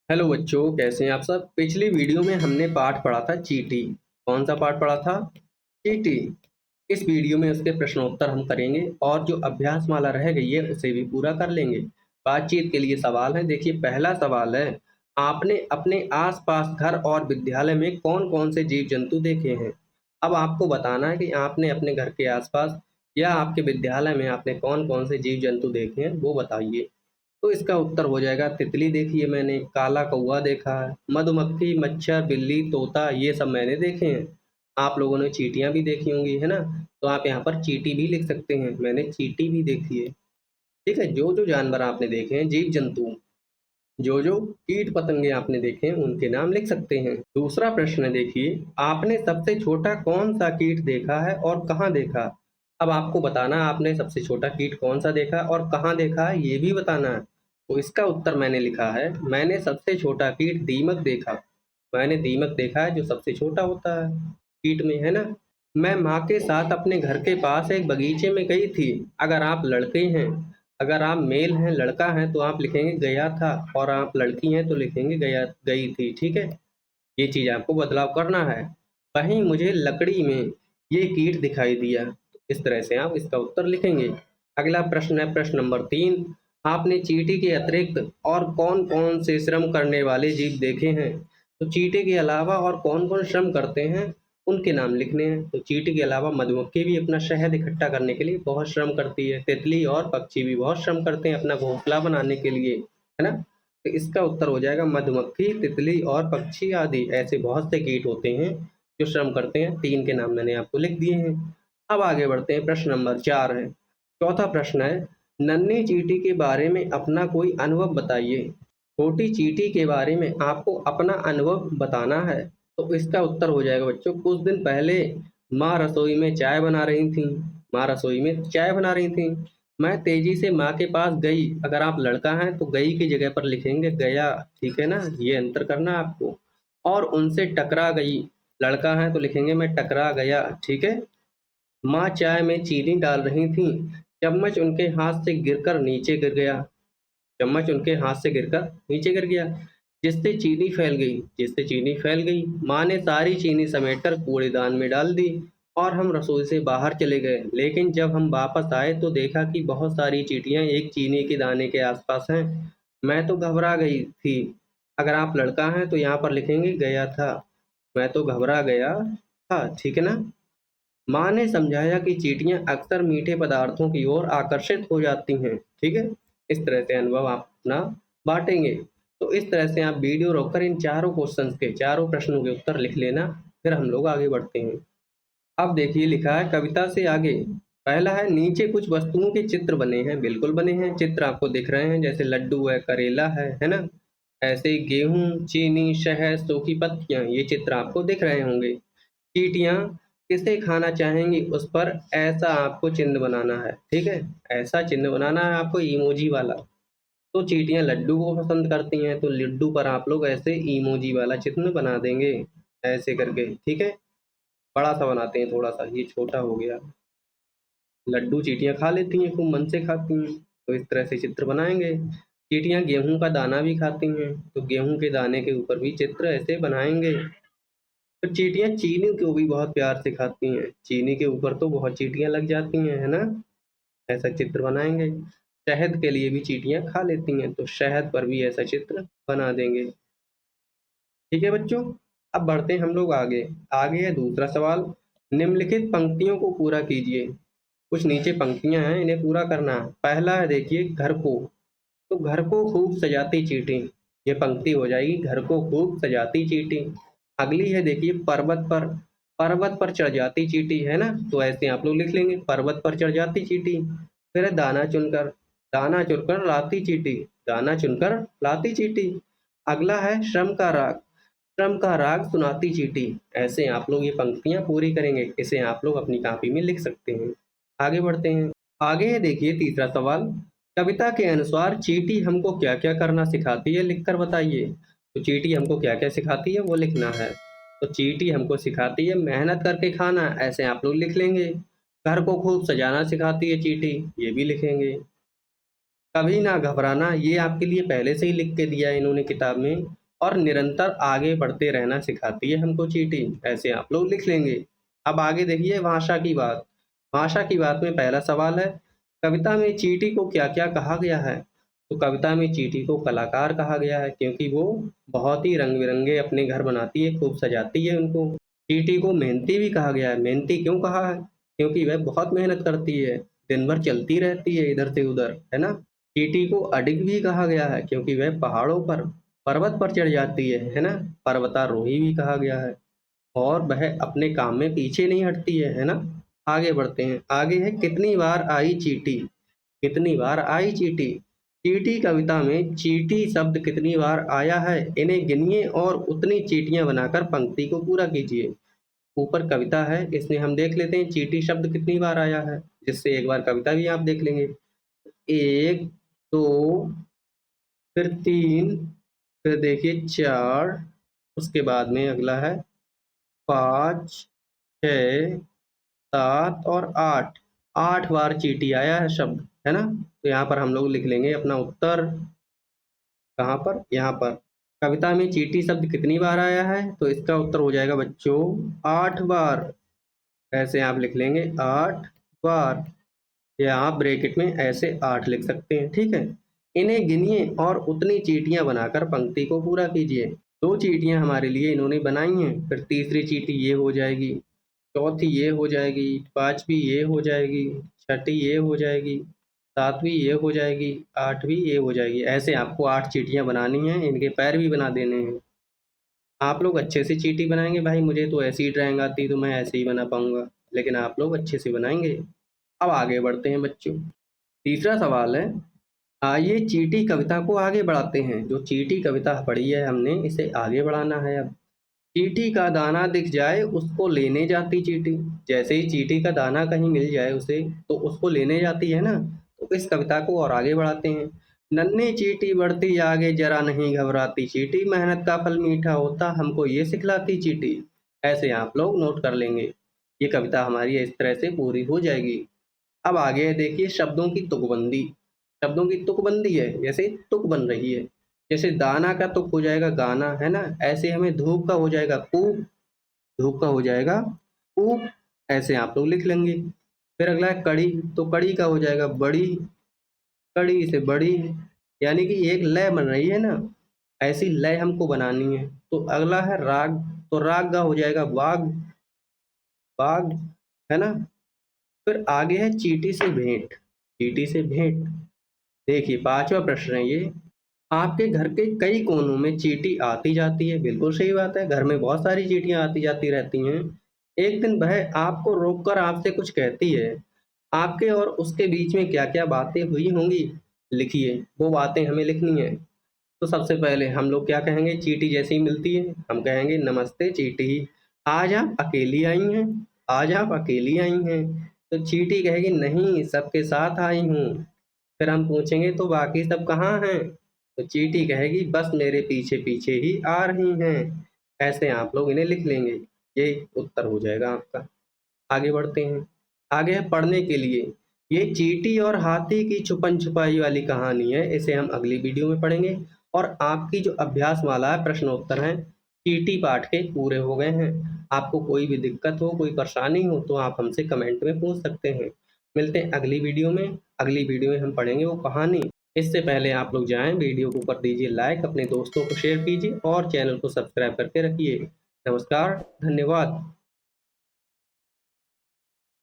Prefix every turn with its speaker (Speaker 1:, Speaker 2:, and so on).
Speaker 1: Hello बच्चों, कैसे हैं आप सब। पिछली वीडियो में हमने पाठ पढ़ा था चींटी। कौन सा पाठ पढ़ा था? चींटी। इस वीडियो में उसके प्रश्नोत्तर हम करेंगे और जो अभ्यास माला रह गई है उसे भी पूरा कर लेंगे। बातचीत के लिए सवाल है। देखिए, पहला सवाल है, आपने अपने आसपास घर और विद्यालय में कौन कौन से जीव जंतु देखे हैं। अब आपको बताना है कि आपने अपने घर के आसपास या आपके विद्यालय में आपने कौन कौन से जीव जंतु देखे हैं, वो बताइए। तो इसका उत्तर हो जाएगा, तितली देखी है मैंने, काला कौवा देखा है, मधुमक्खी, मच्छर, बिल्ली, तोता, ये सब मैंने देखे हैं। आप लोगों ने चींटियां भी देखी होंगी, है ना। तो आप यहाँ पर चींटी भी लिख सकते हैं, मैंने चींटी भी देखी है। ठीक है, जो जो जानवर आपने देखे हैं, जीव जंतु, जो जो कीट पतंगे आपने देखे हैं, उनके नाम लिख सकते हैं। दूसरा प्रश्न देखिए, आपने सबसे छोटा कौन सा कीट देखा है और कहाँ देखा। अब आपको बताना है आपने सबसे छोटा कीट कौन सा देखा और कहाँ देखा है, ये भी बताना है। तो इसका उत्तर मैंने लिखा है, मैंने सबसे छोटा कीट दीमक देखा। मैंने दीमक देखा है, जो सबसे छोटा होता है कीट में, है ना। मैं माँ के साथ अपने घर के पास एक बगीचे में गई थी। अगर आप लड़के हैं, अगर आप मेल हैं, लड़का है, तो आप लिखेंगे गया था, और आप लड़की हैं तो लिखेंगे गया गई थी। ठीक है, ये चीज़ आपको बदलाव करना है। वहीं मुझे लकड़ी में ये कीट दिखाई दिया। इस तरह से आप इसका उत्तर लिखेंगे। अगला प्रश्न है प्रश्न नंबर 3, आपने चींटी के अतिरिक्त और कौन कौन से श्रम करने वाले जीव देखे हैं। तो चींटी के अलावा और कौन कौन श्रम करते हैं, उनके नाम लिखने हैं। तो चींटी के अलावा मधुमक्खी भी अपना शहद इकट्ठा करने के लिए बहुत श्रम करती है। तितली और पक्षी भी बहुत श्रम करते हैं अपना घोंसला बनाने के लिए, है ना। तो इसका उत्तर हो जाएगा मधुमक्खी, तितली और पक्षी आदि। ऐसे बहुत से कीट होते हैं जो श्रम करते हैं। 3 के नाम मैंने आपको लिख दिए हैं। अब आगे बढ़ते हैं, प्रश्न नंबर 4 है। चौथा प्रश्न है, नन्ही चींटी के बारे में अपना कोई अनुभव बताइए। छोटी चींटी के बारे में आपको अपना अनुभव बताना है। तो इसका उत्तर हो जाएगा बच्चों, कुछ दिन पहले माँ रसोई में चाय बना रही थी। माँ रसोई में चाय बना रही थी। मैं तेजी से माँ के पास गई। अगर आप लड़का हैं तो गई की जगह पर लिखेंगे गया। ठीक है ना, ये अंतर करना है आपको। और उनसे टकरा गई, लड़का है तो लिखेंगे मैं टकरा गया। ठीक है। माँ चाय में चीनी डाल रही थी। चम्मच उनके हाथ से गिरकर नीचे गिर गया। चम्मच उनके हाथ से गिरकर नीचे गिर गया, जिससे चीनी फैल गई। जिससे चीनी फैल गई, माँ ने सारी चीनी समेटकर कूड़ेदान में डाल दी और हम रसोई से बाहर चले गए। लेकिन जब हम वापस आए तो देखा कि बहुत सारी चींटियां एक चीनी के दाने के आसपास हैं। मैं तो घबरा गई थी। अगर आप लड़का हैं तो यहाँ पर लिखेंगे गया था। मैं तो घबरा गया था। ठीक है ना। माँ ने समझाया कि चींटियां अक्सर मीठे पदार्थों की ओर आकर्षित हो जाती हैं। ठीक है, इस तरह से अनुभव आप अपना बांटेंगे। तो इस तरह से आप वीडियो रोककर इन चारों क्वेश्चंस के, चारों प्रश्नों के उत्तर लिख लेना, फिर हम लोग आगे बढ़ते हैं। अब देखिए, लिखा है कविता से आगे। पहला है, नीचे कुछ वस्तुओं के चित्र बने हैं। बिल्कुल बने हैं, चित्र आपको दिख रहे हैं, जैसे लड्डू है, करेला है ना। ऐसे ही गेहूं, चीनी, शहद, सूखी पत्तियां, ये चित्र आपको दिख रहे होंगे। चींटियां किसे खाना चाहेंगी, उस पर ऐसा आपको चिन्ह बनाना है। ठीक है, ऐसा चिन्ह बनाना है आपको, इमोजी वाला। तो चींटियां लड्डू को पसंद करती हैं, तो लड्डू पर आप लोग ऐसे इमोजी वाला चिन्ह बना देंगे, ऐसे करके। ठीक है, बड़ा सा बनाते हैं थोड़ा सा, ये छोटा हो गया। लड्डू चींटियां खा लेती हैं, खूब मन से खाती हैं, तो इस तरह से चित्र बनाएंगे। चींटियां गेहूं का दाना भी खाती हैं, तो गेहूं के दाने के ऊपर भी चित्र ऐसे बनाएंगे। तो चींटियां चीनी को भी बहुत प्यार से खाती हैं, चीनी के ऊपर तो बहुत चींटियां लग जाती हैं, है ना। ऐसा चित्र बनाएंगे। शहद के लिए भी चींटियां खा लेती हैं, तो शहद पर भी ऐसा चित्र बना देंगे। ठीक है बच्चों, अब बढ़ते हैं हम लोग आगे। आगे है दूसरा सवाल, निम्नलिखित पंक्तियों को पूरा कीजिए। कुछ नीचे पंक्तियां हैं, इन्हें पूरा करना है। पहला है देखिए, घर को। तो घर को खूब सजाती चींटी, ये पंक्ति हो जाएगी, घर को खूब सजाती चींटी। अगली है देखिए, पर्वत पर। पर्वत पर चढ़ जाती चींटी, है ना, तो ऐसे आप लोग लिख लेंगे, पर्वत पर चढ़ जाती चींटी। फिर है दाना चुनकर। दाना चुनकर लाती चींटी। दाना चुनकर लाती चींटी। अगला है श्रम का राग। श्रम का राग सुनाती चींटी। ऐसे आप लोग ये पंक्तियां पूरी करेंगे, इसे आप लोग अपनी कॉपी में लिख सकते हैं। आगे बढ़ते हैं। आगे है देखिए तीसरा सवाल, कविता के अनुसार चींटी हमको क्या क्या करना सिखाती है, लिखकर बताइए। तो चींटी हमको क्या क्या सिखाती है, वो लिखना है। तो चींटी हमको सिखाती है मेहनत करके खाना, ऐसे आप लोग लिख लेंगे। घर को खूब सजाना सिखाती है चींटी, ये भी लिखेंगे। कभी ना घबराना, ये आपके लिए पहले से ही लिख के दिया है इन्होंने किताब में। और निरंतर आगे बढ़ते रहना सिखाती है हमको चींटी, ऐसे आप लोग लिख लेंगे। अब आगे देखिए भाषा की बात। भाषा की बात में पहला सवाल है, कविता में चींटी को क्या-क्या कहा गया है? तो कविता में चींटी को कलाकार कहा गया है, क्योंकि वो बहुत ही रंग-बिरंगे अपने घर बनाती है, खूब सजाती है उनको। चींटी को मेहनती भी कहा गया है। मेहनती क्यों कहा है? क्योंकि वह बहुत मेहनत करती है, दिन भर चलती रहती है इधर से उधर, है ना? चींटी को अडिग भी कहा गया है, क्योंकि वह पहाड़ों पर, पर्वत पर चढ़ जाती है ना? पर्वतारोही भी कहा गया है। और वह अपने काम में पीछे नहीं हटती है ना? आगे बढ़ते हैं। आगे है, कितनी बार आई चींटी? कितनी बार आई चींटी? चींटी कविता में चींटी शब्द कितनी बार आया है? इन्हें गिनिए और उतनी चींटियां बनाकर पंक्ति को पूरा कीजिए। ऊपर कविता है, इसमें हम देख लेते हैं चींटी शब्द कितनी बार आया है, जिससे एक बार कविता भी आप देख लेंगे। 1, 2, फिर 3, फिर देखिए 4, उसके बाद में अगला है 5, 6, 7 और 8। 8 बार चींटी आया है शब्द, है ना? तो यहाँ पर हम लोग लिख लेंगे अपना उत्तर। कहाँ पर? यहाँ पर। कविता में चींटी शब्द कितनी बार आया है? तो इसका उत्तर हो जाएगा बच्चों 8 बार। ऐसे आप लिख लेंगे 8 बार, या आप ब्रैकेट में ऐसे 8 लिख सकते हैं, ठीक है? इन्हें गिनिए और उतनी चींटियां बनाकर पंक्ति को पूरा कीजिए। 2 चींटियां हमारे लिए इन्होंने बनाई हैं, फिर तीसरी चींटी ये हो जाएगी, चौथी ये हो जाएगी, 5वीं ये हो जाएगी, छठी ये हो जाएगी, 7वीं ये हो जाएगी, 8वीं ये हो जाएगी। ऐसे आपको 8 चींटियां बनानी हैं, इनके पैर भी बना देने हैं। आप लोग अच्छे से चींटी बनाएंगे, भाई मुझे तो ऐसी ही ड्राइंग आती तो मैं ऐसे ही बना पाऊंगा, लेकिन आप लोग अच्छे से बनाएंगे। अब आगे बढ़ते हैं बच्चों। तीसरा सवाल है, आइए चींटी कविता को आगे बढ़ाते हैं। जो चींटी कविता पढ़ी है हमने, इसे आगे बढ़ाना है अब। चींटी का दाना दिख जाए उसको लेने जाती चींटी। जैसे ही चींटी का दाना कहीं मिल जाए उसे, तो उसको लेने जाती है ना। तो इस कविता को और आगे बढ़ाते हैं। नन्ही चींटी बढ़ती आगे जरा नहीं घबराती चींटी, मेहनत का फल मीठा होता हमको ये सिखलाती चींटी। ऐसे आप लोग नोट कर लेंगे। ये कविता हमारी इस तरह से पूरी हो जाएगी। अब आगे देखिए शब्दों की तुकबंदी। शब्दों की तुकबंदी है, जैसे तुक बन रही है। जैसे दाना का तुक हो जाएगा गाना, है ना? ऐसे हमें धूप का हो जाएगा कूप, धूप का हो जाएगा कूप। ऐसे आप लोग लिख लेंगे। फिर अगला है कड़ी, तो कड़ी का हो जाएगा बड़ी, कड़ी से बड़ी। यानी कि एक लय बन रही है ना, ऐसी लय हमको बनानी है। तो अगला है राग, तो राग का हो जाएगा वाग, वाग, है ना? फिर आगे है चींटी से भेंट, चींटी से भेंट। देखिए 5वां प्रश्न है ये, आपके घर के कई कोनों में चींटी आती जाती है। बिल्कुल सही बात है, घर में बहुत सारी चींटियां आती जाती रहती हैं। एक दिन वह आपको रोककर आपसे कुछ कहती है। आपके और उसके बीच में क्या-क्या बातें हुई होंगी? लिखिए, वो बातें हमें लिखनी है। तो सबसे पहले हम लोग क्या कहेंगे, चींटी जैसे ही मिलती है हम कहेंगे नमस्ते चींटी, आज आप अकेली आई हैं? आज आप अकेली आई हैं? तो चींटी कहेगी नहीं, सबके साथ आई हूँ। फिर हम पूछेंगे तो बाकी सब कहाँ हैं? तो चींटी कहेगी बस मेरे पीछे-पीछे ही आ रही हैं। ऐसे आप लोग इन्हें लिख लेंगे। ये उत्तर हो जाएगा आपका। आगे बढ़ते हैं। आगे है पढ़ने के लिए। ये चींटी और हाथी की छुपन-छुपाई वाली कहानी है। इसे हम अगली वीडियो में पढ़ेंगे। और आपकी जो अभ्यास माला है, प्रश्न उत्तर हैं, चींटी पाठ के पूरे हो गए हैं। आपको कोई भी दिक्कत हो, कोई परेशानी हो तो आप हमसे कमेंट में पूछ सकते हैं। मिलते हैं अगली वीडियो में। अगली वीडियो में हम पढ़ेंगे वो कहानी। इससे पहले आप लोग जाएँ, वीडियो को कर दीजिए लाइक, अपने दोस्तों को शेयर कीजिए और चैनल को सब्सक्राइब करके रखिए। नमस्कार, धन्यवाद।